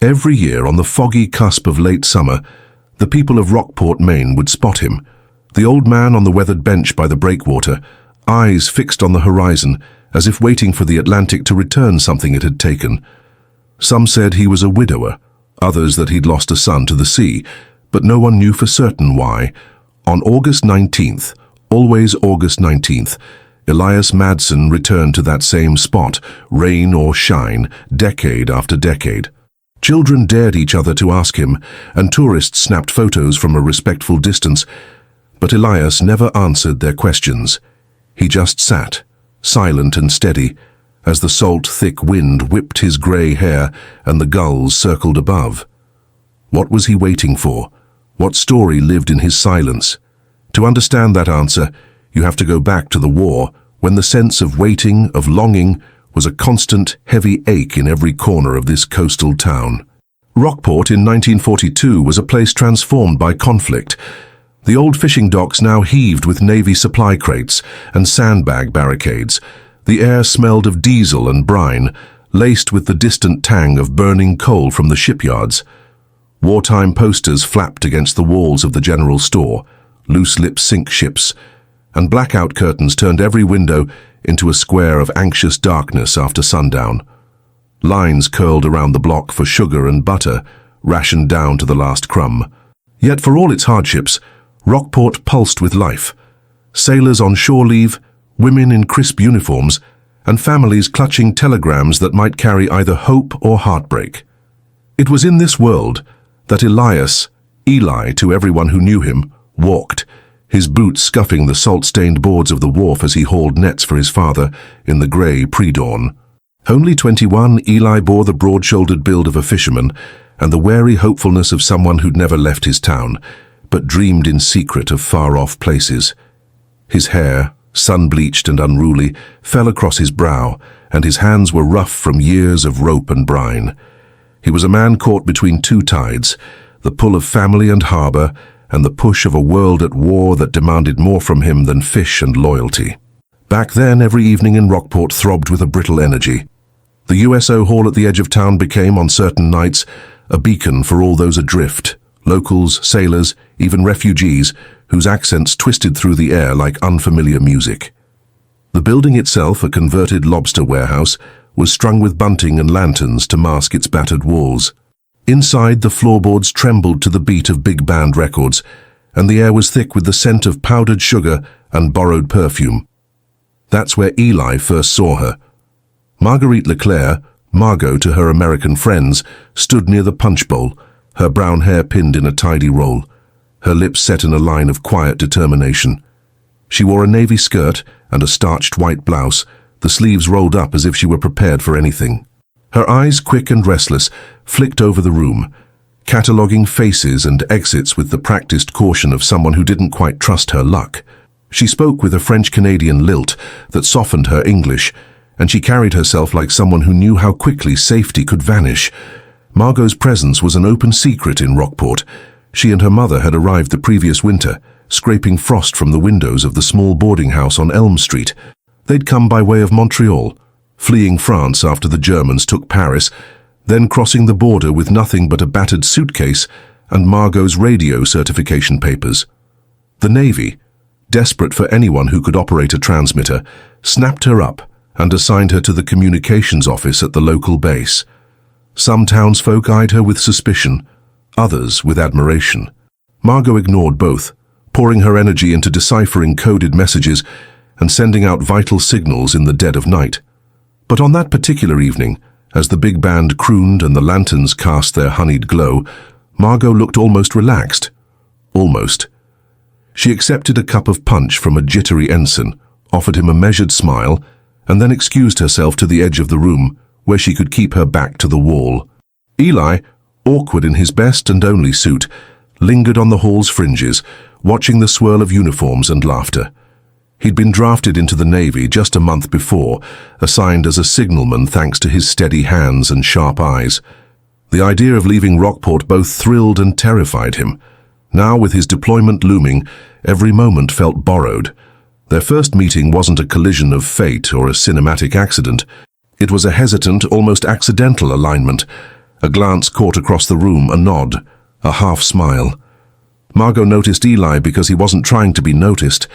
Every year on the foggy cusp of late summer, the people of Rockport, Maine would spot him. The old man on the weathered bench by the breakwater, eyes fixed on the horizon, as if waiting for the Atlantic to return something it had taken. Some said he was a widower, others that he'd lost a son to the sea, but no one knew for certain why. On August 19th, always August 19th, Eli Madsen returned to that same spot, rain or shine, decade after decade. Children dared each other to ask him, and tourists snapped photos from a respectful distance, but Elias never answered their questions. He just sat, silent and steady, as the salt, thick wind whipped his grey hair and the gulls circled above. What was he waiting for? What story lived in his silence? To understand that answer, you have to go back to the war, when the sense of waiting, of longing, was a constant, heavy ache in every corner of this coastal town. Rockport in 1942 was a place transformed by conflict. The old fishing docks now heaved with Navy supply crates and sandbag barricades. The air smelled of diesel and brine, laced with the distant tang of burning coal from the shipyards. Wartime posters flapped against the walls of the general store, loose-lipped sink ships, and blackout curtains turned every window into a square of anxious darkness after sundown. Lines curled around the block for sugar and butter, rationed down to the last crumb. Yet for all its hardships, Rockport pulsed with life. Sailors on shore leave, women in crisp uniforms, and families clutching telegrams that might carry either hope or heartbreak. It was in this world that Eli to everyone who knew him, walked, his boots scuffing the salt-stained boards of the wharf as he hauled nets for his father in the grey pre-dawn. Only 21, Eli bore the broad-shouldered build of a fisherman and the wary hopefulness of someone who'd never left his town, but dreamed in secret of far-off places. His hair, sun-bleached and unruly, fell across his brow, and his hands were rough from years of rope and brine. He was a man caught between two tides, the pull of family and harbour, and the push of a world at war that demanded more from him than fish and loyalty. Back then, every evening in Rockport throbbed with a brittle energy. The USO Hall at the edge of town became, on certain nights, a beacon for all those adrift, locals, sailors, even refugees, whose accents twisted through the air like unfamiliar music. The building itself, a converted lobster warehouse, was strung with bunting and lanterns to mask its battered walls. Inside, the floorboards trembled to the beat of big band records, and the air was thick with the scent of powdered sugar and borrowed perfume. That's where Eli first saw her. Marguerite Leclair, Margot to her American friends, stood near the punch bowl, her brown hair pinned in a tidy roll, her lips set in a line of quiet determination. She wore a navy skirt and a starched white blouse, the sleeves rolled up as if she were prepared for anything. Her eyes, quick and restless, flicked over the room, cataloguing faces and exits with the practiced caution of someone who didn't quite trust her luck. She spoke with a French-Canadian lilt that softened her English, and she carried herself like someone who knew how quickly safety could vanish. Margot's presence was an open secret in Rockport. She and her mother had arrived the previous winter, scraping frost from the windows of the small boarding house on Elm Street. They'd come by way of Montreal, fleeing France after the Germans took Paris, then crossing the border with nothing but a battered suitcase and Margot's radio certification papers. The Navy, desperate for anyone who could operate a transmitter, snapped her up and assigned her to the communications office at the local base. Some townsfolk eyed her with suspicion, others with admiration. Margot ignored both, pouring her energy into deciphering coded messages and sending out vital signals in the dead of night. But on that particular evening, as the big band crooned and the lanterns cast their honeyed glow, Margot looked almost relaxed. Almost. She accepted a cup of punch from a jittery ensign, offered him a measured smile, and then excused herself to the edge of the room, where she could keep her back to the wall. Eli, awkward in his best and only suit, lingered on the hall's fringes, watching the swirl of uniforms and laughter. He'd been drafted into the Navy just a month before, assigned as a signalman thanks to his steady hands and sharp eyes. The idea of leaving Rockport both thrilled and terrified him. Now, with his deployment looming, every moment felt borrowed. Their first meeting wasn't a collision of fate or a cinematic accident. It was a hesitant, almost accidental alignment, A glance caught across the room, a nod, a half smile. Margot noticed Eli because he wasn't trying to be noticed.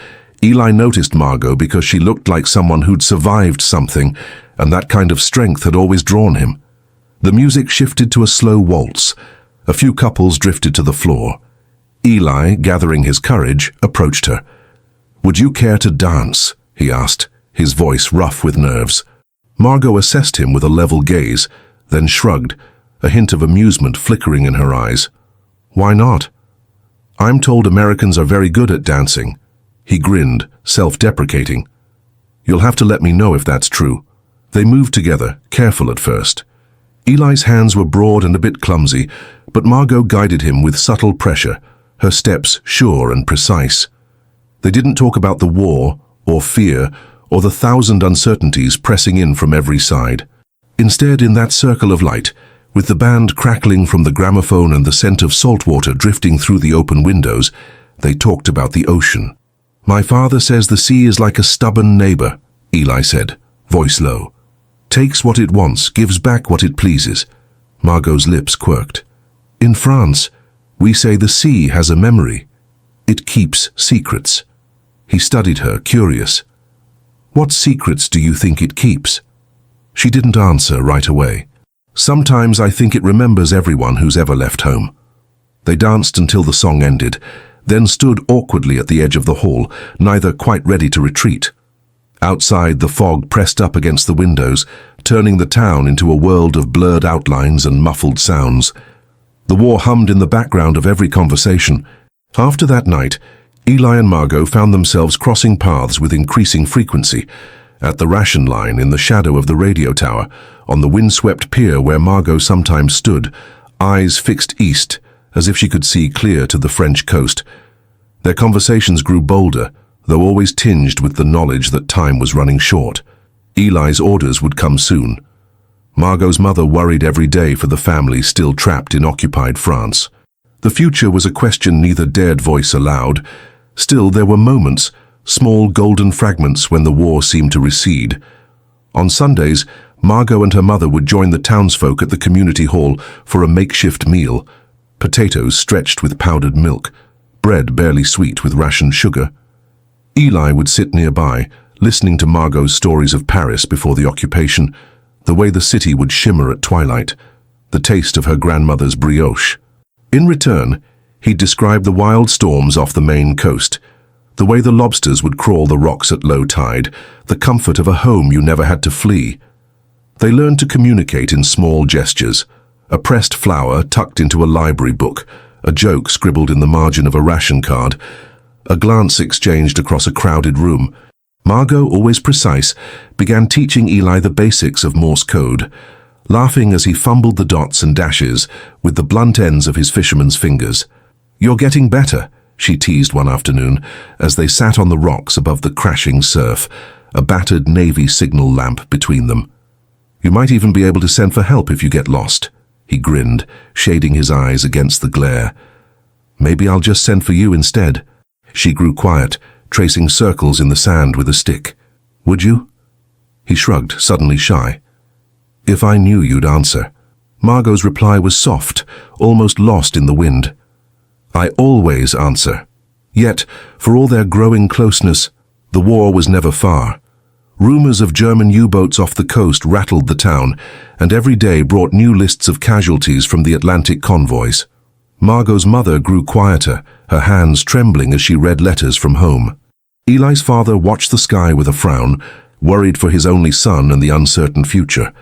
Eli noticed Margot because she looked like someone who'd survived something, and that kind of strength had always drawn him. The music shifted to a slow waltz. A few couples drifted to the floor. Eli, gathering his courage, approached her. "Would you care to dance?" he asked, his voice rough with nerves. Margot assessed him with a level gaze, then shrugged, a hint of amusement flickering in her eyes. "Why not? I'm told Americans are very good at dancing." He grinned, self-deprecating. "You'll have to let me know if that's true." They moved together, careful at first. Eli's hands were broad and a bit clumsy, but Margot guided him with subtle pressure, her steps sure and precise. They didn't talk about the war, or fear, or the thousand uncertainties pressing in from every side. Instead, in that circle of light, with the band crackling from the gramophone and the scent of salt water drifting through the open windows, they talked about the ocean. "My father says the sea is like a stubborn neighbor," Eli said, voice low. "Takes what it wants, gives back what it pleases." Margot's lips quirked. "In France, we say the sea has a memory. It keeps secrets." He studied her, curious. "What secrets do you think it keeps?" She didn't answer right away. "Sometimes I think it remembers everyone who's ever left home." They danced until the song ended, then stood awkwardly at the edge of the hall, neither quite ready to retreat. Outside, the fog pressed up against the windows, turning the town into a world of blurred outlines and muffled sounds. The war hummed in the background of every conversation. After that night, Eli and Margot found themselves crossing paths with increasing frequency, at the ration line in the shadow of the radio tower, on the windswept pier where Margot sometimes stood, eyes fixed east, as if she could see clear to the French coast. Their conversations grew bolder, though always tinged with the knowledge that time was running short. Eli's orders would come soon. Margot's mother worried every day for the family still trapped in occupied France. The future was a question neither dared voice aloud. Still, there were moments, small golden fragments when the war seemed to recede. On Sundays, Margot and her mother would join the townsfolk at the community hall for a makeshift meal. Potatoes stretched with powdered milk, bread barely sweet with rationed sugar. Eli would sit nearby, listening to Margot's stories of Paris before the occupation, the way the city would shimmer at twilight, the taste of her grandmother's brioche. In return, he'd describe the wild storms off the Maine coast, the way the lobsters would crawl the rocks at low tide, the comfort of a home you never had to flee. They learned to communicate in small gestures, a pressed flower tucked into a library book, a joke scribbled in the margin of a ration card, a glance exchanged across a crowded room. Margot, always precise, began teaching Eli the basics of Morse code, laughing as he fumbled the dots and dashes with the blunt ends of his fisherman's fingers. "You're getting better," she teased one afternoon as they sat on the rocks above the crashing surf, a battered Navy signal lamp between them. "You might even be able to send for help if you get lost," he grinned, shading his eyes against the glare. "Maybe I'll just send for you instead." She grew quiet, tracing circles in the sand with a stick. "Would you?" He shrugged, suddenly shy. "If I knew you'd answer." Margot's reply was soft, almost lost in the wind. "I always answer." Yet, for all their growing closeness, the war was never far. Rumors of German U-boats off the coast rattled the town, and every day brought new lists of casualties from the Atlantic convoys. Margot's mother grew quieter, her hands trembling as she read letters from home. Eli's father watched the sky with a frown, worried for his only son and the uncertain future.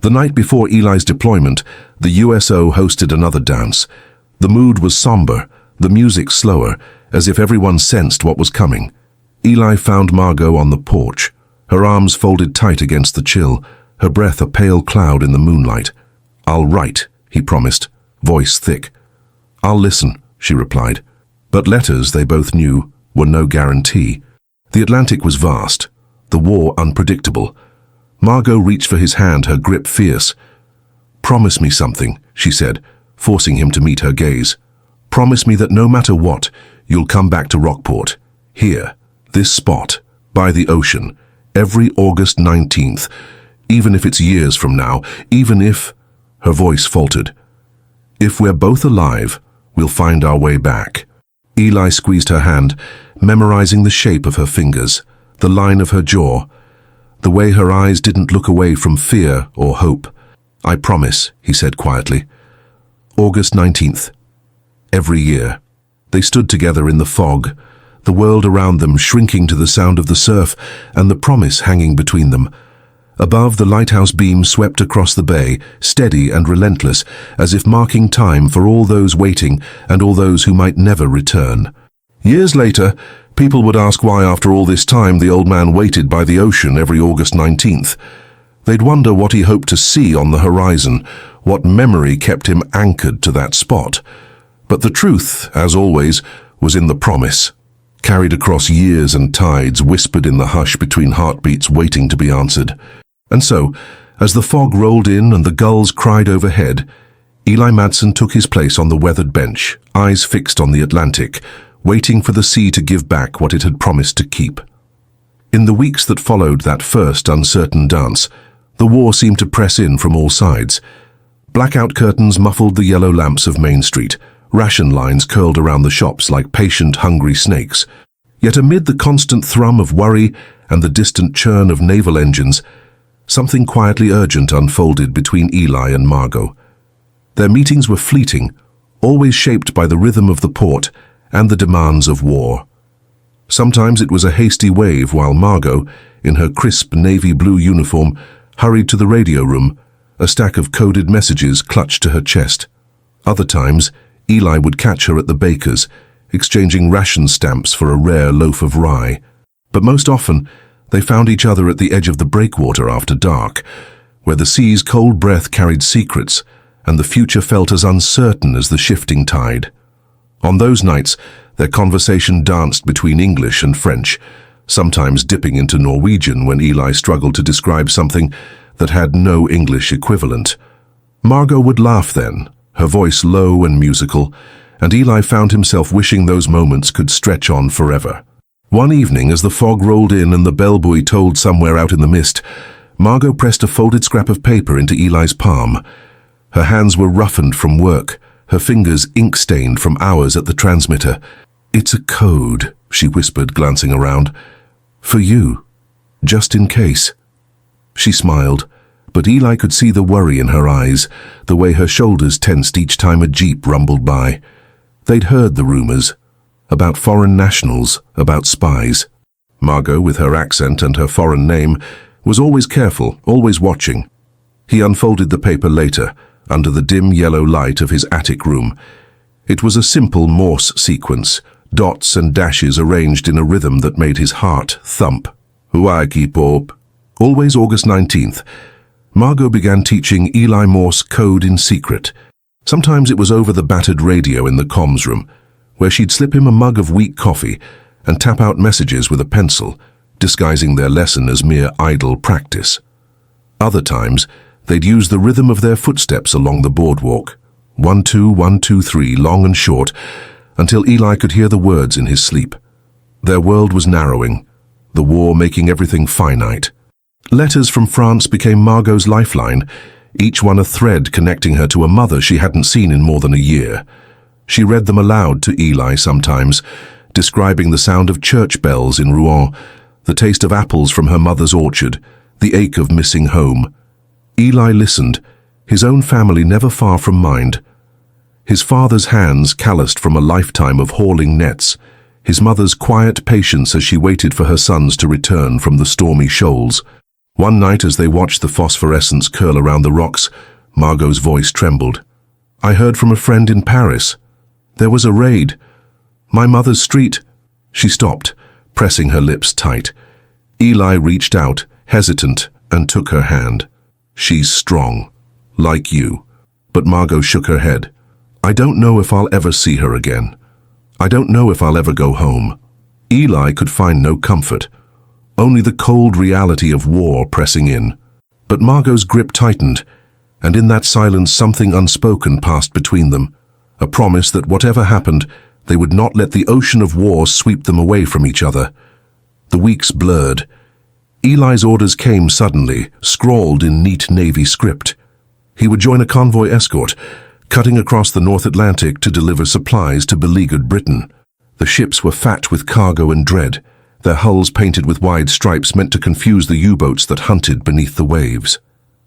The night before Eli's deployment, the USO hosted another dance. The mood was somber, the music slower, as if everyone sensed what was coming. Eli found Margot on the porch, her arms folded tight against the chill, her breath a pale cloud in the moonlight. "I'll write," he promised, voice thick. "I'll listen," she replied. But letters, they both knew, were no guarantee. The Atlantic was vast, the war unpredictable. Margot reached for his hand, her grip fierce. "Promise me something," she said, forcing him to meet her gaze. "Promise me that no matter what, you'll come back to Rockport. Here, this spot, by the ocean, every August 19th, even if it's years from now, even if..." Her voice faltered. "If we're both alive, we'll find our way back." Eli squeezed her hand, memorizing the shape of her fingers, the line of her jaw, the way her eyes didn't look away from fear or hope. "I promise," he said quietly. August 19th. Every year. They stood together in the fog, the world around them shrinking to the sound of the surf and the promise hanging between them. Above, the lighthouse beam swept across the bay, steady and relentless, as if marking time for all those waiting and all those who might never return. Years later, people would ask why after all this time the old man waited by the ocean every August 19th. They'd wonder what he hoped to see on the horizon, what memory kept him anchored to that spot. But the truth, as always, was in the promise, carried across years and tides, whispered in the hush between heartbeats waiting to be answered. And so, as the fog rolled in and the gulls cried overhead, Eli Madsen took his place on the weathered bench, eyes fixed on the Atlantic, waiting for the sea to give back what it had promised to keep. In the weeks that followed that first uncertain dance, the war seemed to press in from all sides. Blackout curtains muffled the yellow lamps of Main Street. Ration lines curled around the shops like patient, hungry snakes. Yet amid the constant thrum of worry and the distant churn of naval engines, something quietly urgent unfolded between Eli and Margot. Their meetings were fleeting, always shaped by the rhythm of the port and the demands of war. Sometimes it was a hasty wave while Margot, in her crisp navy blue uniform, hurried to the radio room, a stack of coded messages clutched to her chest. Other times, Eli would catch her at the baker's, exchanging ration stamps for a rare loaf of rye. But most often, they found each other at the edge of the breakwater after dark, where the sea's cold breath carried secrets and the future felt as uncertain as the shifting tide. On those nights, their conversation danced between English and French, sometimes dipping into Norwegian when Eli struggled to describe something that had no English equivalent. Margot would laugh then, her voice low and musical, and Eli found himself wishing those moments could stretch on forever. One evening, as the fog rolled in and the bellbuoy tolled somewhere out in the mist, Margot pressed a folded scrap of paper into Eli's palm. Her hands were roughened from work, her fingers ink-stained from hours at the transmitter. "It's a code," she whispered, glancing around. "For you, just in case." She smiled, but Eli could see the worry in her eyes, the way her shoulders tensed each time a jeep rumbled by. They'd heard the rumors, about foreign nationals, about spies. Margot, with her accent and her foreign name, was always careful, always watching. He unfolded the paper later, under the dim yellow light of his attic room. It was a simple Morse sequence, dots and dashes arranged in a rhythm that made his heart thump. "WWII Pop." Always August 19th. Margot began teaching Eli Morse code in secret. Sometimes it was over the battered radio in the comms room, where she'd slip him a mug of weak coffee and tap out messages with a pencil, disguising their lesson as mere idle practice. Other times, they'd use the rhythm of their footsteps along the boardwalk, 1, 2, 1, 2, 3, long and short, until Eli could hear the words in his sleep. Their world was narrowing, the war making everything finite. Letters from France became Margot's lifeline, each one a thread connecting her to a mother she hadn't seen in more than a year. She read them aloud to Eli sometimes, describing the sound of church bells in Rouen, the taste of apples from her mother's orchard, the ache of missing home. Eli listened, his own family never far from mind. His father's hands calloused from a lifetime of hauling nets, his mother's quiet patience as she waited for her sons to return from the stormy shoals. One night, as they watched the phosphorescence curl around the rocks, Margot's voice trembled. "I heard from a friend in Paris. There was a raid. My mother's street." She stopped, pressing her lips tight. Eli reached out, hesitant, and took her hand. "She's strong, like you." But Margot shook her head. "I don't know if I'll ever see her again. I don't know if I'll ever go home." Eli could find no comfort, only the cold reality of war pressing in. But Margot's grip tightened, and in that silence something unspoken passed between them, a promise that whatever happened, they would not let the ocean of war sweep them away from each other. The weeks blurred. Eli's orders came suddenly, scrawled in neat Navy script. He would join a convoy escort, cutting across the North Atlantic to deliver supplies to beleaguered Britain. The ships were fat with cargo and dread, their hulls painted with wide stripes meant to confuse the U-boats that hunted beneath the waves.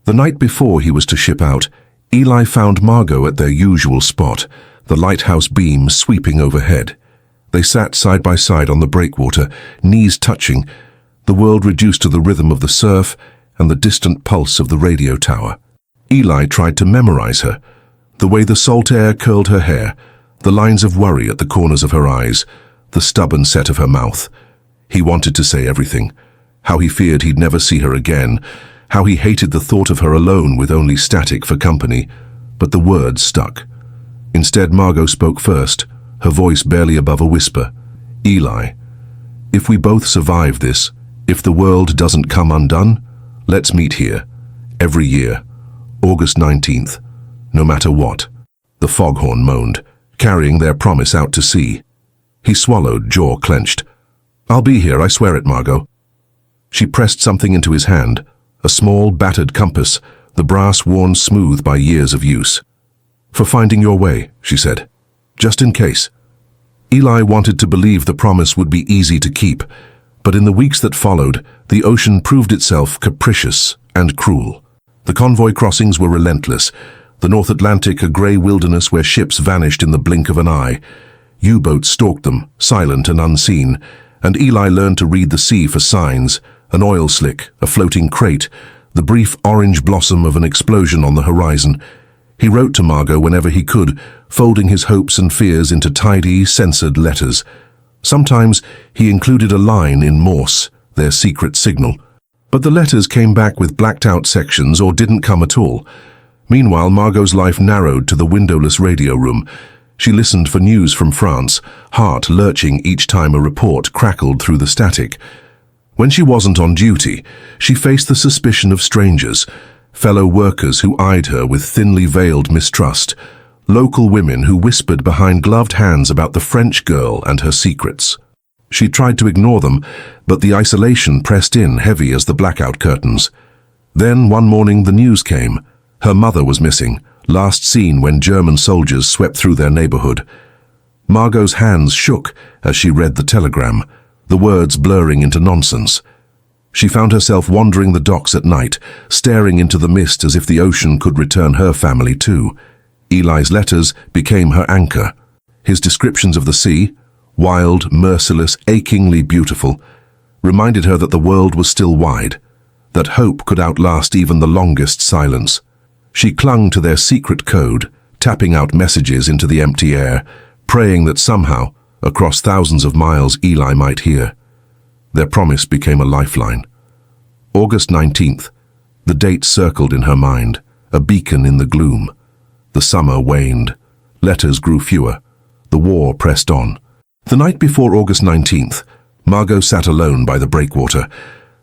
The night before he was to ship out, Eli found Margot at their usual spot, the lighthouse beam sweeping overhead. They sat side by side on the breakwater, knees touching, the world reduced to the rhythm of the surf and the distant pulse of the radio tower. Eli tried to memorize her, the way the salt air curled her hair, the lines of worry at the corners of her eyes, the stubborn set of her mouth. He wanted to say everything, how he feared he'd never see her again, how he hated the thought of her alone with only static for company, but the words stuck. Instead, Margot spoke first, her voice barely above a whisper. Eli, if we both survive this, if the world doesn't come undone, let's meet here, every year, August 19th, no matter what. The foghorn moaned, carrying their promise out to sea. He swallowed, jaw clenched. I'll be here, I swear it, Margot. She pressed something into his hand, a small, battered compass, the brass worn smooth by years of use. For finding your way, she said. Just in case. Eli wanted to believe the promise would be easy to keep, but in the weeks that followed, the ocean proved itself capricious and cruel. The convoy crossings were relentless, the North Atlantic a grey wilderness where ships vanished in the blink of an eye. U-boats stalked them, silent and unseen, and Eli learned to read the sea for signs, an oil slick, a floating crate, the brief orange blossom of an explosion on the horizon. He wrote to Margot whenever he could, folding his hopes and fears into tidy, censored letters. Sometimes he included a line in Morse, their secret signal. But the letters came back with blacked-out sections or didn't come at all. Meanwhile, Margot's life narrowed to the windowless radio room. She listened for news from France, heart lurching each time a report crackled through the static. When she wasn't on duty, she faced the suspicion of strangers, fellow workers who eyed her with thinly veiled mistrust, local women who whispered behind gloved hands about the French girl and her secrets. She tried to ignore them, but the isolation pressed in heavy as the blackout curtains. Then, one morning, the news came. Her mother was missing, last seen when German soldiers swept through their neighborhood. Margot's hands shook as she read the telegram, the words blurring into nonsense. She found herself wandering the docks at night, staring into the mist as if the ocean could return her family too. Eli's letters became her anchor. His descriptions of the sea, wild, merciless, achingly beautiful, reminded her that the world was still wide, that hope could outlast even the longest silence. She clung to their secret code, tapping out messages into the empty air, praying that somehow, across thousands of miles, Eli might hear. Their promise became a lifeline. August 19th, the date circled in her mind, a beacon in the gloom. The summer waned. Letters grew fewer. The war pressed on. The night before August 19th, Margot sat alone by the breakwater,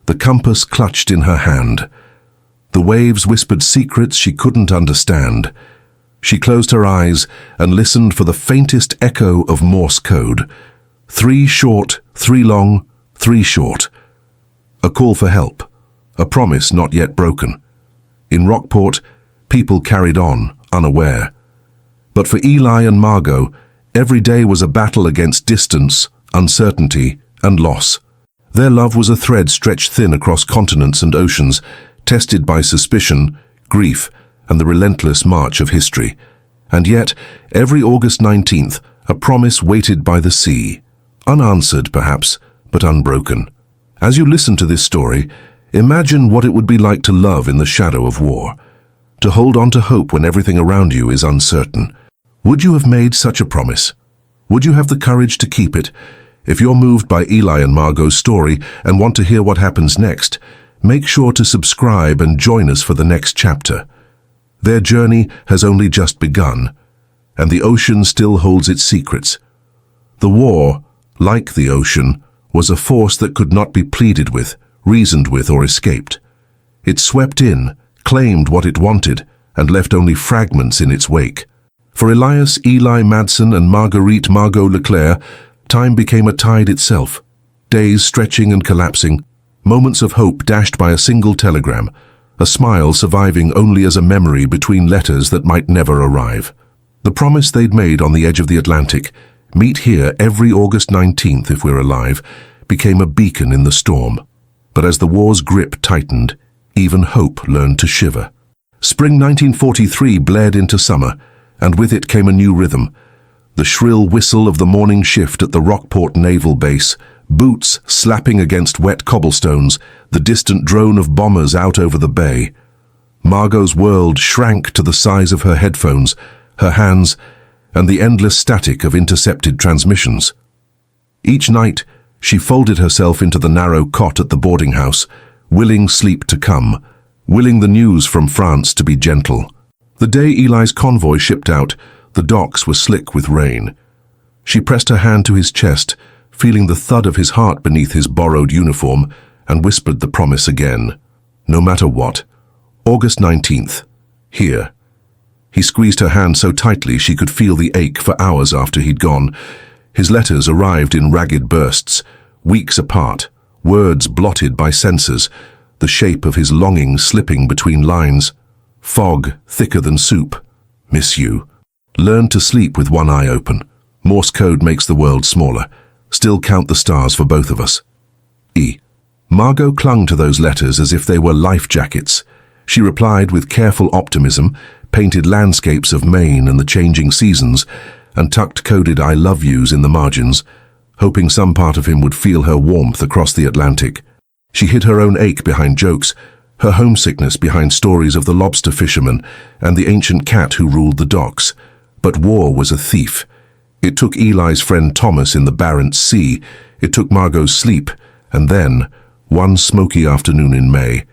the compass clutched in her hand. The waves whispered secrets she couldn't understand. She closed her eyes and listened for the faintest echo of Morse code. 3 short, 3 long, 3 short. A call for help, a promise not yet broken. In Rockport, people carried on, unaware. But for Eli and Margot, every day was a battle against distance, uncertainty, and loss. Their love was a thread stretched thin across continents and oceans, tested by suspicion, grief, and the relentless march of history. And yet, every August 19th, a promise waited by the sea, unanswered perhaps, but unbroken. As you listen to this story, imagine what it would be like to love in the shadow of war, to hold on to hope when everything around you is uncertain. Would you have made such a promise? Would you have the courage to keep it? If you're moved by Eli and Margot's story and want to hear what happens next, make sure to subscribe and join us for the next chapter. Their journey has only just begun, and the ocean still holds its secrets. The war, like the ocean, was a force that could not be pleaded with, reasoned with, or escaped. It swept in, claimed what it wanted, and left only fragments in its wake. For Elias, Eli Madsen, and Marguerite Margot Leclair, time became a tide itself, days stretching and collapsing, moments of hope dashed by a single telegram, a smile surviving only as a memory between letters that might never arrive. The promise they'd made on the edge of the Atlantic, meet here every August 19th if we're alive, became a beacon in the storm. But as the war's grip tightened, even hope learned to shiver. Spring 1943 bled into summer, and with it came a new rhythm. The shrill whistle of the morning shift at the Rockport naval base, boots slapping against wet cobblestones, the distant drone of bombers out over the bay. Margot's world shrank to the size of her headphones, her hands, and the endless static of intercepted transmissions. Each night, she folded herself into the narrow cot at the boarding house, willing sleep to come, willing the news from France to be gentle. The day Eli's convoy shipped out, the docks were slick with rain. She pressed her hand to his chest, feeling the thud of his heart beneath his borrowed uniform, and whispered the promise again. No matter what. August 19th. Here. He squeezed her hand so tightly she could feel the ache for hours after he'd gone. His letters arrived in ragged bursts, weeks apart, words blotted by censors, the shape of his longing slipping between lines. Fog thicker than soup. Miss you. Learn to sleep with one eye open. Morse code makes the world smaller. Still count the stars for both of us. E. Margot clung to those letters as if they were life jackets. She replied with careful optimism, painted landscapes of Maine and the changing seasons, and tucked coded I love yous in the margins, hoping some part of him would feel her warmth across the Atlantic. She hid her own ache behind jokes, her homesickness behind stories of the lobster fisherman and the ancient cat who ruled the docks. But war was a thief. It took Eli's friend Thomas in the Barents Sea, it took Margot's sleep, and then, one smoky afternoon in May,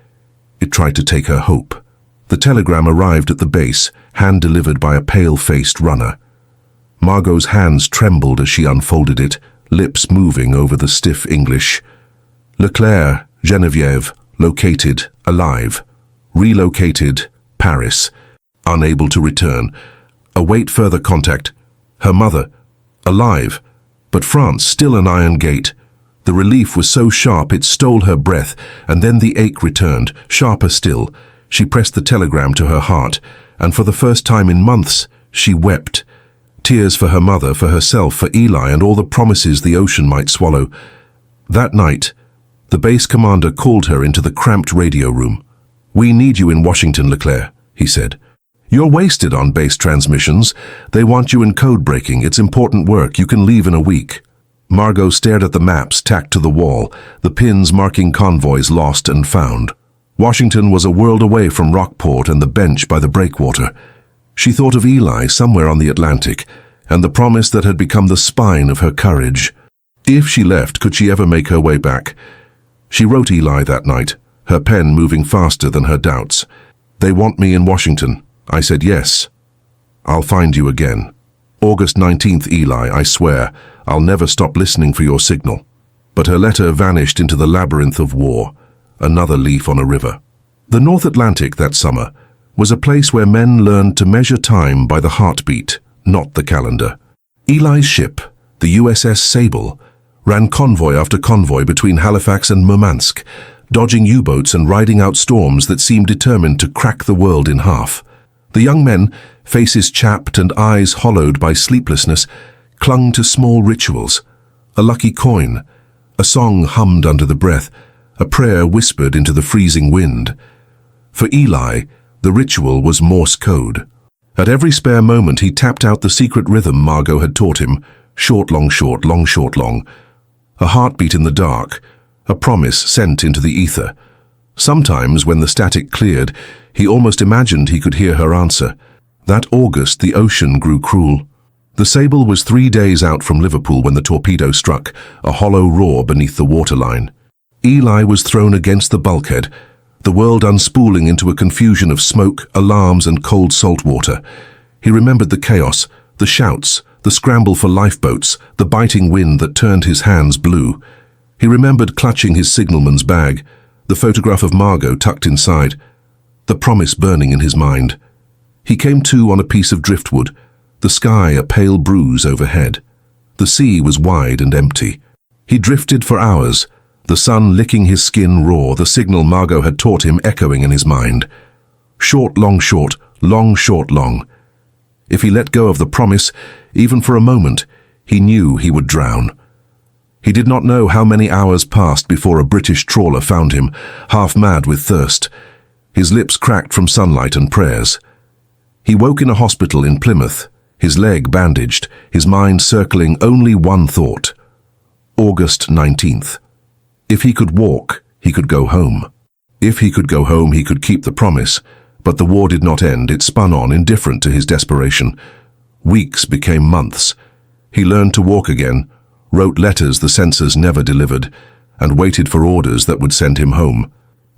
it tried to take her hope. The telegram arrived at the base, hand-delivered by a pale-faced runner. Margot's hands trembled as she unfolded it, lips moving over the stiff English. Leclair, Geneviève, located, alive. Relocated, Paris. Unable to return. Await further contact. Her mother, alive. But France, still an iron gate. The relief was so sharp it stole her breath, and then the ache returned, sharper still. She pressed the telegram to her heart, and for the first time in months, she wept. Tears for her mother, for herself, for Eli, and all the promises the ocean might swallow. That night, the base commander called her into the cramped radio room. "We need you in Washington, Leclair," he said. "You're wasted on base transmissions. They want you in code breaking. It's important work. You can leave in a week." Margot stared at the maps tacked to the wall, the pins marking convoys lost and found. Washington was a world away from Rockport and the bench by the breakwater. She thought of Eli somewhere on the Atlantic, and the promise that had become the spine of her courage. If she left, could she ever make her way back? She wrote Eli that night, her pen moving faster than her doubts. "They want me in Washington." I said yes. "I'll find you again. August 19th, Eli, I swear. I'll never stop listening for your signal." But her letter vanished into the labyrinth of war, another leaf on a river. The North Atlantic that summer was a place where men learned to measure time by the heartbeat, not the calendar. Eli's ship, the USS Sable, ran convoy after convoy between Halifax and Murmansk, dodging U-boats and riding out storms that seemed determined to crack the world in half. The young men, faces chapped and eyes hollowed by sleeplessness, clung to small rituals. A lucky coin, a song hummed under the breath, a prayer whispered into the freezing wind. For Eli, the ritual was Morse code. At every spare moment he tapped out the secret rhythm Margot had taught him, short, long, short, long, short, long. A heartbeat in the dark, a promise sent into the ether. Sometimes, when the static cleared, he almost imagined he could hear her answer. That August, the ocean grew cruel. The Sable was 3 days out from Liverpool when the torpedo struck, a hollow roar beneath the waterline. Eli was thrown against the bulkhead, the world unspooling into a confusion of smoke, alarms, and cold salt water. He remembered the chaos, the shouts, the scramble for lifeboats, the biting wind that turned his hands blue. He remembered clutching his signalman's bag, the photograph of Margot tucked inside, the promise burning in his mind. He came to on a piece of driftwood, the sky a pale bruise overhead. The sea was wide and empty. He drifted for hours, the sun licking his skin raw, the signal Margot had taught him echoing in his mind. Short, long, short, long, short, long. If he let go of the promise, even for a moment, he knew he would drown. He did not know how many hours passed before a British trawler found him, half mad with thirst. His lips cracked from sunlight and prayers. He woke in a hospital in Plymouth, his leg bandaged, his mind circling only one thought. August 19th. If he could walk, he could go home. If he could go home, he could keep the promise. But the war did not end. It spun on, indifferent to his desperation. Weeks became months. He learned to walk again, wrote letters the censors never delivered, and waited for orders that would send him home.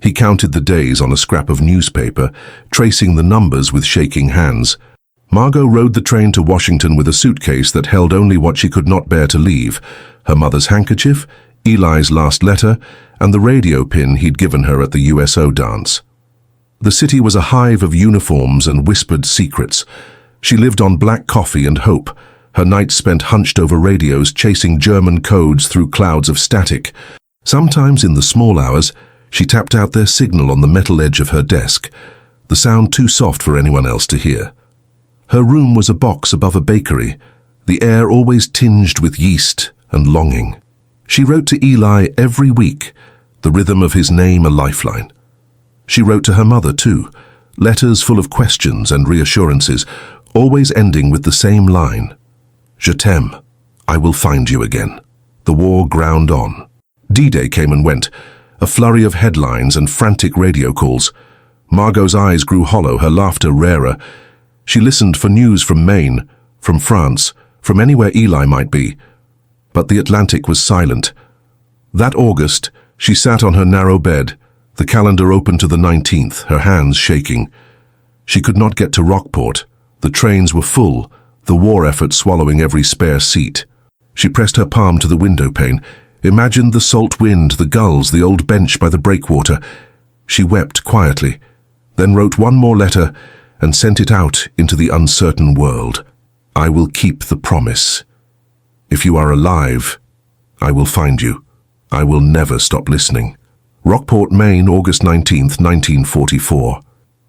He counted the days on a scrap of newspaper, tracing the numbers with shaking hands. Margot rode the train to Washington with a suitcase that held only what she could not bear to leave: her mother's handkerchief, Eli's last letter, and the radio pin he'd given her at the USO dance. The city was a hive of uniforms and whispered secrets. She lived on black coffee and hope, her nights spent hunched over radios chasing German codes through clouds of static. Sometimes in the small hours, she tapped out their signal on the metal edge of her desk, the sound too soft for anyone else to hear. Her room was a box above a bakery, the air always tinged with yeast and longing. She wrote to Eli every week, the rhythm of his name a lifeline. She wrote to her mother too, letters full of questions and reassurances, always ending with the same line: Je t'aime, I will find you again. The war ground on. D-Day came and went, a flurry of headlines and frantic radio calls. Margot's eyes grew hollow, her laughter rarer. She listened for news from Maine, from France, from anywhere Eli might be. But the Atlantic was silent. That August, she sat on her narrow bed, the calendar open to the 19th, her hands shaking. She could not get to Rockport. The trains were full, the war effort swallowing every spare seat. She pressed her palm to the window pane, imagined the salt wind, the gulls, the old bench by the breakwater. She wept quietly, then wrote one more letter and sent it out into the uncertain world. I will keep the promise. If you are alive, I will find you. I will never stop listening. Rockport, Maine, August 19th, 1944.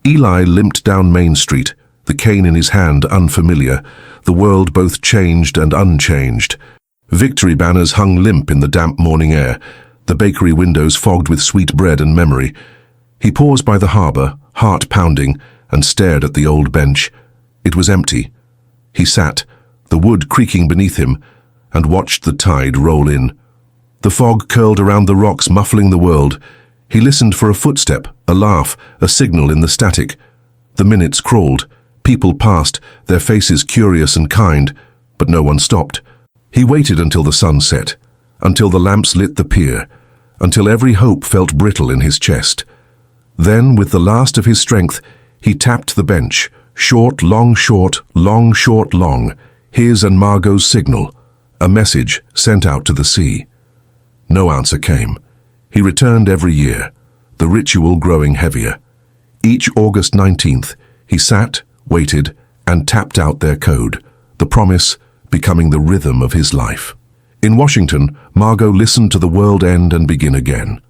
Eli limped down Main Street, the cane in his hand unfamiliar, the world both changed and unchanged. Victory banners hung limp in the damp morning air, the bakery windows fogged with sweet bread and memory. He paused by the harbour, heart pounding, and stared at the old bench. It was empty. He sat, the wood creaking beneath him, and watched the tide roll in. The fog curled around the rocks, muffling the world. He listened for a footstep, a laugh, a signal in the static. The minutes crawled. People passed, their faces curious and kind, but no one stopped. He waited until the sun set, until the lamps lit the pier, until every hope felt brittle in his chest. Then, with the last of his strength, he tapped the bench, short, long, short, long, short, long, his and Margot's signal, a message sent out to the sea. No answer came. He returned every year, the ritual growing heavier. Each August 19th, he sat, waited, and tapped out their code, the promise becoming the rhythm of his life. In Washington, Margot listened to the world end and begin again.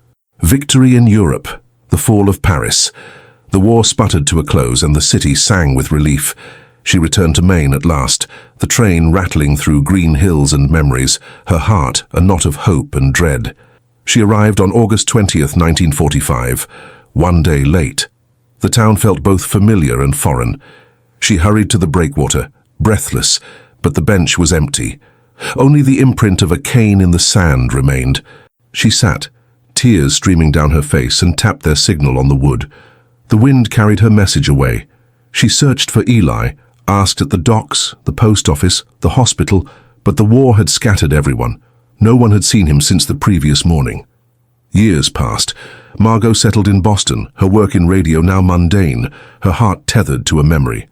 Victory in Europe, the fall of Paris. The war sputtered to a close and the city sang with relief. She returned to Maine at last, the train rattling through green hills and memories, her heart a knot of hope and dread. She arrived on August 20th, 1945, one day late. The town felt both familiar and foreign. She hurried to the breakwater, breathless, but the bench was empty. Only the imprint of a cane in the sand remained. She sat, tears streaming down her face, and tapped their signal on the wood. The wind carried her message away. She searched for Eli, asked at the docks, the post office, the hospital, but the war had scattered everyone. No one had seen him since the previous morning. Years passed. Margot settled in Boston, her work in radio now mundane, her heart tethered to a memory.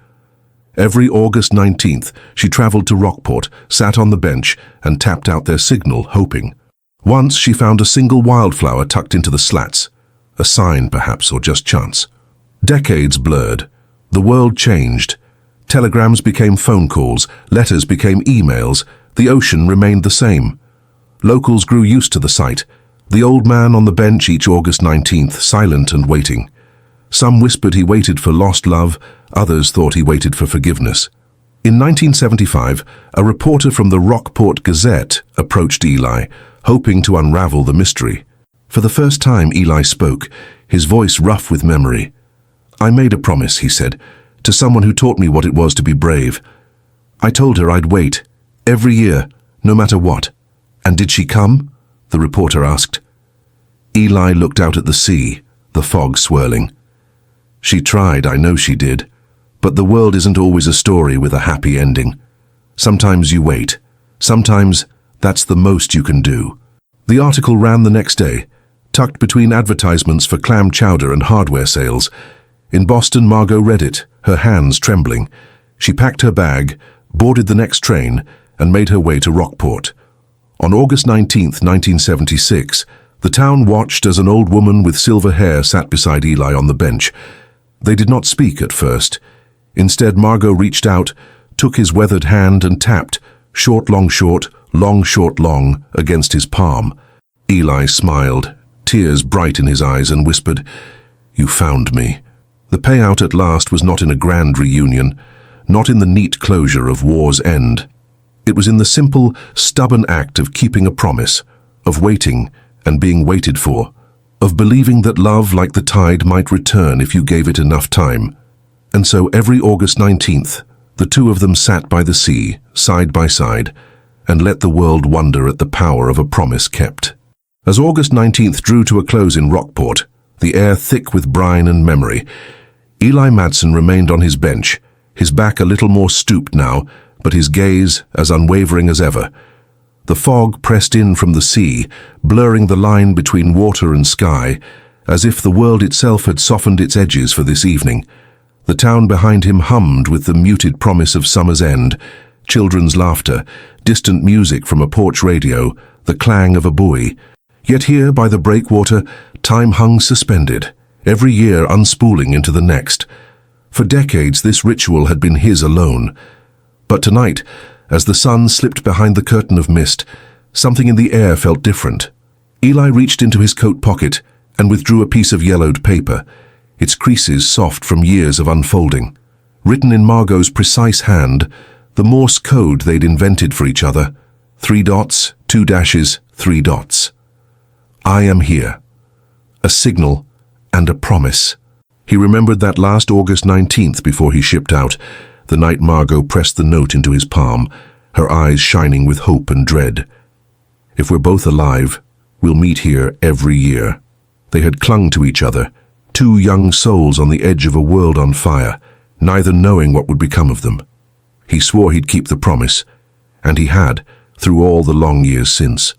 Every August 19th, she traveled to Rockport, sat on the bench, and tapped out their signal, hoping. Once she found a single wildflower tucked into the slats. A sign, perhaps, or just chance. Decades blurred. The world changed. Telegrams became phone calls, letters became emails, the ocean remained the same. Locals grew used to the sight, The old man on the bench each August 19th, silent and waiting. Some whispered he waited for lost love, others thought he waited for forgiveness. In 1975, a reporter from the Rockport Gazette approached Eli, hoping to unravel the mystery. For the first time, Eli spoke, his voice rough with memory. "I made a promise," he said, "to someone who taught me what it was to be brave. I told her I'd wait, every year, no matter what." "And did she come?" the reporter asked. Eli looked out at the sea, the fog swirling. "She tried, I know she did. But the world isn't always a story with a happy ending. Sometimes you wait. Sometimes that's the most you can do." The article ran the next day, tucked between advertisements for clam chowder and hardware sales. In Boston, Margot read it, her hands trembling. She packed her bag, boarded the next train, and made her way to Rockport. On August 19th, 1976, the town watched as an old woman with silver hair sat beside Eli on the bench. They did not speak at first. Instead, Margot reached out, took his weathered hand and tapped, short, long, short, long, against his palm. Eli smiled, tears bright in his eyes, and whispered, "You found me." The payout at last was not in a grand reunion, not in the neat closure of war's end. It was in the simple, stubborn act of keeping a promise, of waiting and being waited for, of believing that love like the tide might return if you gave it enough time. And so every August 19th, the two of them sat by the sea, side by side, and let the world wonder at the power of a promise kept. As August 19th drew to a close in Rockport, the air thick with brine and memory, Eli Madsen remained on his bench, his back a little more stooped now, but his gaze as unwavering as ever. The fog pressed in from the sea, blurring the line between water and sky, as if the world itself had softened its edges for this evening. The town behind him hummed with the muted promise of summer's end, children's laughter, distant music from a porch radio, the clang of a buoy. Yet here, by the breakwater, time hung suspended, every year unspooling into the next. For decades this ritual had been his alone. But tonight, as the sun slipped behind the curtain of mist, something in the air felt different. Eli reached into his coat pocket and withdrew a piece of yellowed paper, its creases soft from years of unfolding. Written in Margot's precise hand, the Morse code they'd invented for each other, 3 dots, 2 dashes, 3 dots. "I am here." A signal and a promise. He remembered that last August 19th before he shipped out, the night Margot pressed the note into his palm, her eyes shining with hope and dread. "If we're both alive, we'll meet here every year." They had clung to each other, two young souls on the edge of a world on fire, neither knowing what would become of them. He swore he'd keep the promise, and he had, through all the long years since.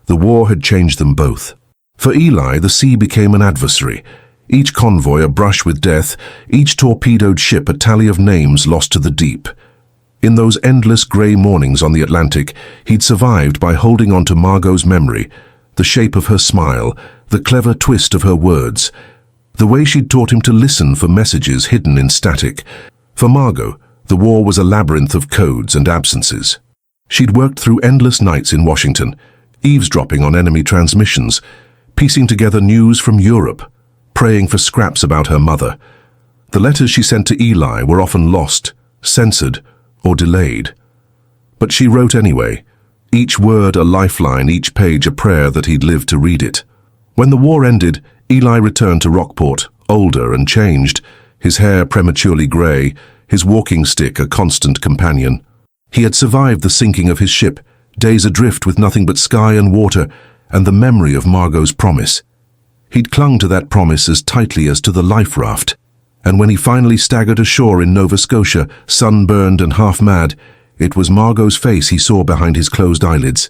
The war had changed them both. For Eli, the sea became an adversary, each convoy a brush with death, each torpedoed ship a tally of names lost to the deep. In those endless grey mornings on the Atlantic, he'd survived by holding on to Margot's memory, the shape of her smile, the clever twist of her words, the way she'd taught him to listen for messages hidden in static. For Margot, the war was a labyrinth of codes and absences. She'd worked through endless nights in Washington, eavesdropping on enemy transmissions, piecing together news from Europe, praying for scraps about her mother. The letters she sent to Eli were often lost, censored, or delayed. But she wrote anyway, each word a lifeline, each page a prayer that he'd live to read it. When the war ended, Eli returned to Rockport, older and changed, his hair prematurely grey, his walking stick a constant companion. He had survived the sinking of his ship, days adrift with nothing but sky and water, and the memory of Margot's promise. He'd clung to that promise as tightly as to the life raft, and when he finally staggered ashore in Nova Scotia, sunburned and half-mad, it was Margot's face he saw behind his closed eyelids.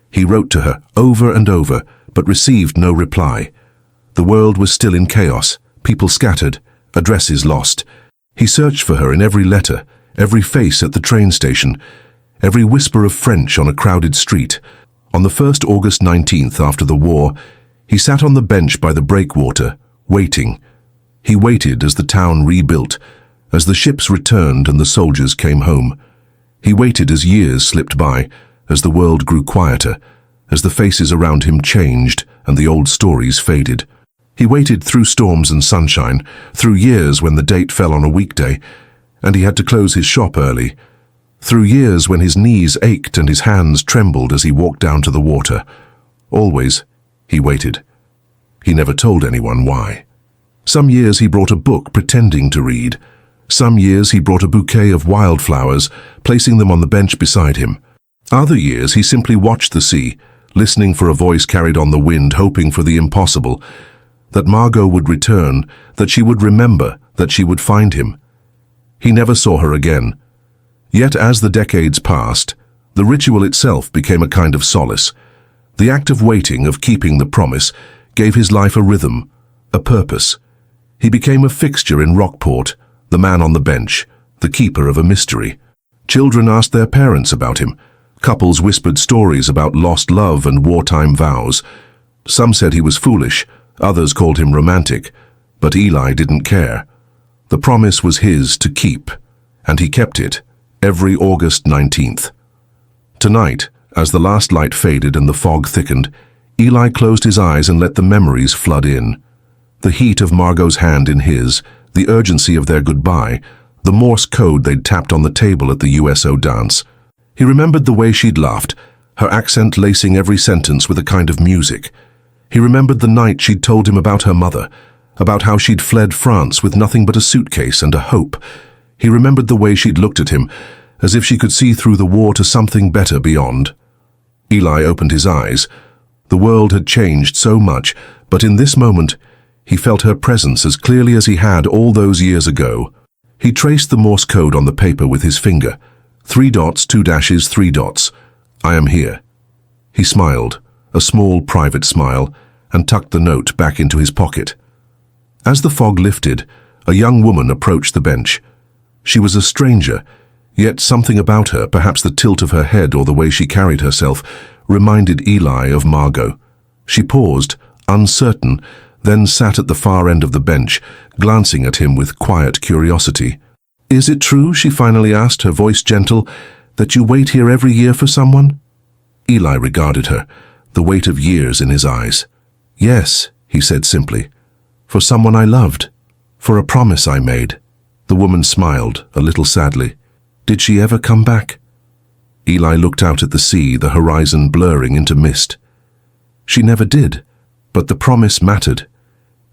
He wrote to her over and over, but received no reply. The world was still in chaos, people scattered, addresses lost. He searched for her in every letter, every face at the train station, every whisper of French on a crowded street. On the first August 19th after the war, he sat on the bench by the breakwater, waiting. He waited as the town rebuilt, as the ships returned and the soldiers came home. He waited as years slipped by, as the world grew quieter, as the faces around him changed and the old stories faded. He waited through storms and sunshine, through years when the date fell on a weekday, and he had to close his shop early, through years when his knees ached and his hands trembled as he walked down to the water. Always, he waited. He never told anyone why. Some years he brought a book pretending to read. Some years he brought a bouquet of wildflowers, placing them on the bench beside him. Other years he simply watched the sea, listening for a voice carried on the wind, hoping for the impossible, that Margot would return, that she would remember, that she would find him. He never saw her again. Yet as the decades passed, the ritual itself became a kind of solace. The act of waiting, of keeping the promise, gave his life a rhythm, a purpose. He became a fixture in Rockport, the man on the bench, the keeper of a mystery. Children asked their parents about him. Couples whispered stories about lost love and wartime vows. Some said he was foolish, others called him romantic, but Eli didn't care. The promise was his to keep, and he kept it, every August 19th. Tonight, as the last light faded and the fog thickened, Eli closed his eyes and let the memories flood in. The heat of Margot's hand in his, the urgency of their goodbye, the Morse code they'd tapped on the table at the USO dance. He remembered the way she'd laughed, her accent lacing every sentence with a kind of music. He remembered the night she'd told him about her mother, about how she'd fled France with nothing but a suitcase and a hope. He remembered the way she'd looked at him, as if she could see through the war to something better beyond. Eli opened his eyes. The world had changed so much, but in this moment, he felt her presence as clearly as he had all those years ago. He traced the Morse code on the paper with his finger. 3 dots, 2 dashes, 3 dots. I am here. He smiled, a small private smile, and tucked the note back into his pocket. As the fog lifted, a young woman approached the bench. She was a stranger, yet something about her, perhaps the tilt of her head or the way she carried herself, reminded Eli of Margot. She paused, uncertain, then sat at the far end of the bench, glancing at him with quiet curiosity. "Is it true," she finally asked, her voice gentle, "that you wait here every year for someone?" Eli regarded her, the weight of years in his eyes. "Yes," he said simply, "for someone I loved, for a promise I made." The woman smiled, a little sadly. "Did she ever come back?" Eli looked out at the sea, the horizon blurring into mist. "She never did, but the promise mattered.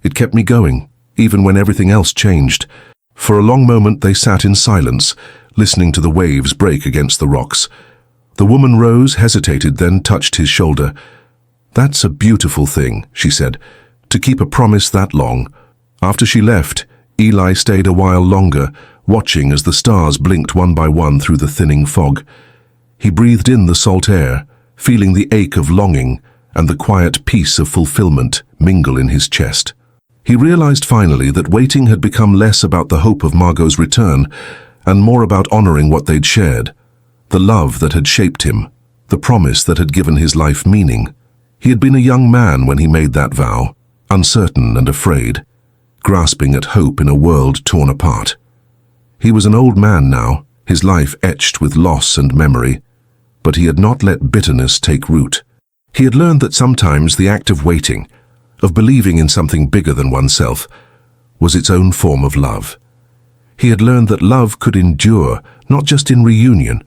It kept me going, even when everything else changed." For a long moment they sat in silence, listening to the waves break against the rocks. The woman rose, hesitated, then touched his shoulder. "That's a beautiful thing," she said, "to keep a promise that long." After she left, Eli stayed a while longer, watching as the stars blinked one by one through the thinning fog. He breathed in the salt air, feeling the ache of longing and the quiet peace of fulfillment mingle in his chest. He realized finally that waiting had become less about the hope of Margot's return and more about honoring what they'd shared, the love that had shaped him, the promise that had given his life meaning. He had been a young man when he made that vow, uncertain and afraid, grasping at hope in a world torn apart. He was an old man now, his life etched with loss and memory, but he had not let bitterness take root. He had learned that sometimes the act of waiting, of believing in something bigger than oneself, was its own form of love. He had learned that love could endure, not just in reunion,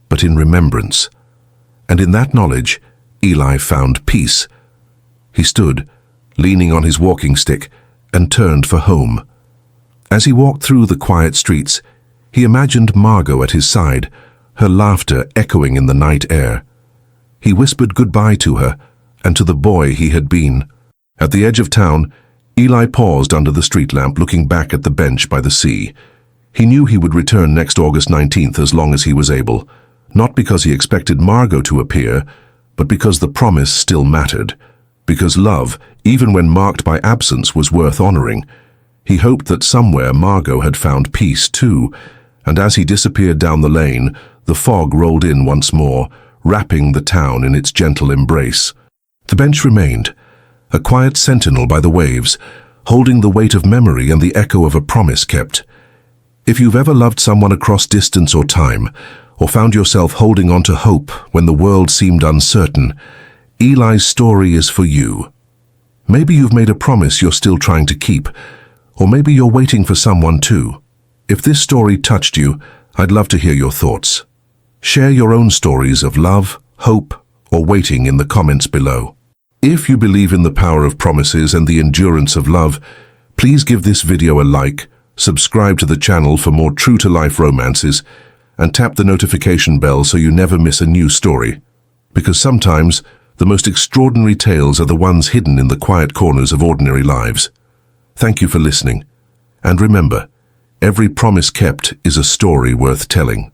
but in remembrance. And in that knowledge, Eli found peace. He stood, leaning on his walking stick, and turned for home. As he walked through the quiet streets, he imagined Margot at his side, her laughter echoing in the night air. He whispered goodbye to her and to the boy he had been. At the edge of town, Eli paused under the street lamp, looking back at the bench by the sea. He knew he would return next August 19th as long as he was able, not because he expected Margot to appear, but because the promise still mattered, because love, even when marked by absence, was worth honoring. He hoped that somewhere Margot had found peace too, and as he disappeared down the lane, the fog rolled in once more, wrapping the town in its gentle embrace. The bench remained, a quiet sentinel by the waves, holding the weight of memory and the echo of a promise kept. If you've ever loved someone across distance or time, or found yourself holding on to hope when the world seemed uncertain, Eli's story is for you. Maybe you've made a promise you're still trying to keep, or maybe you're waiting for someone too. If this story touched you, I'd love to hear your thoughts. Share your own stories of love, hope, or waiting in the comments below. If you believe in the power of promises and the endurance of love, please give this video a like, subscribe to the channel for more true-to-life romances, and tap the notification bell so you never miss a new story. Because sometimes, the most extraordinary tales are the ones hidden in the quiet corners of ordinary lives. Thank you for listening. And remember, every promise kept is a story worth telling.